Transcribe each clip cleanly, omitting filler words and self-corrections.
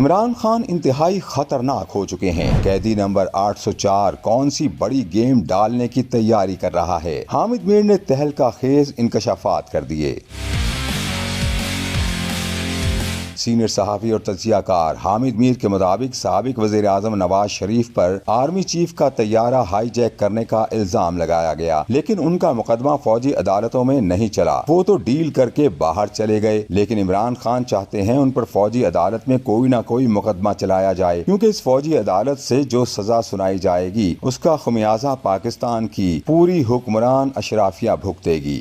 عمران خان انتہائی خطرناک ہو چکے ہیں۔ قیدی نمبر 804 کون سی بڑی گیم ڈالنے کی تیاری کر رہا ہے؟ حامد میر نے تہلکہ خیز انکشافات کر دیے۔ سینئر صحافی اور تجزیہ کار حامد میر کے مطابق سابق وزیر اعظم نواز شریف پر آرمی چیف کا طیارہ ہائی جیک کرنے کا الزام لگایا گیا، لیکن ان کا مقدمہ فوجی عدالتوں میں نہیں چلا، وہ تو ڈیل کر کے باہر چلے گئے۔ لیکن عمران خان چاہتے ہیں ان پر فوجی عدالت میں کوئی نہ کوئی مقدمہ چلایا جائے، کیونکہ اس فوجی عدالت سے جو سزا سنائی جائے گی اس کا خمیازہ پاکستان کی پوری حکمران اشرافیہ بھگتے گی۔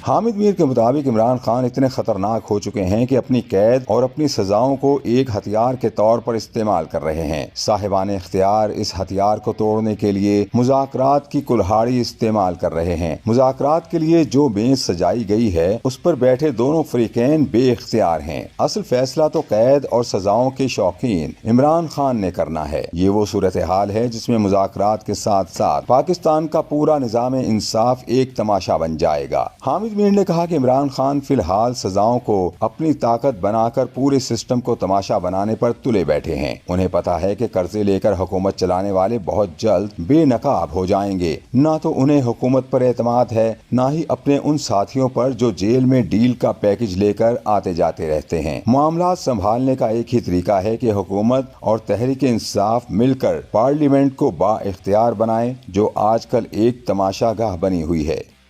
حامد میر کے مطابق عمران خان اتنے خطرناک ہو چکے ہیں کہ اپنی قید اور اپنی سزاؤں کو ایک ہتھیار کے طور پر استعمال کر رہے ہیں۔ صاحبان اختیار اس ہتھیار کو توڑنے کے لیے مذاکرات کی کلہاڑی استعمال کر رہے ہیں۔ مذاکرات کے لیے جو میز سجائی گئی ہے اس پر بیٹھے دونوں فریقین بے اختیار ہیں۔ اصل فیصلہ تو قید اور سزاؤں کے شوقین عمران خان نے کرنا ہے۔ یہ وہ صورتحال ہے جس میں مذاکرات کے ساتھ ساتھ پاکستان کا پورا نظام انصاف ایک تماشا بن جائے گا۔ حامد میر نے کہا کہ عمران خان فی الحال سزاؤں کو اپنی طاقت بنا کر پورے سسٹم کو تماشا بنانے پر تلے بیٹھے ہیں۔ انہیں پتا ہے کہ قرضے لے کر حکومت چلانے والے بہت جلد بے نقاب ہو جائیں گے۔ نہ تو انہیں حکومت پر اعتماد ہے، نہ ہی اپنے ان ساتھیوں پر جو جیل میں ڈیل کا پیکج لے کر آتے جاتے رہتے ہیں۔ معاملات سنبھالنے کا ایک ہی طریقہ ہے کہ حکومت اور تحریک انصاف مل کر پارلیمنٹ کو با اختیار بنائیں، جو آج کل ایک تماشا گاہ بنی ہوئی ہے۔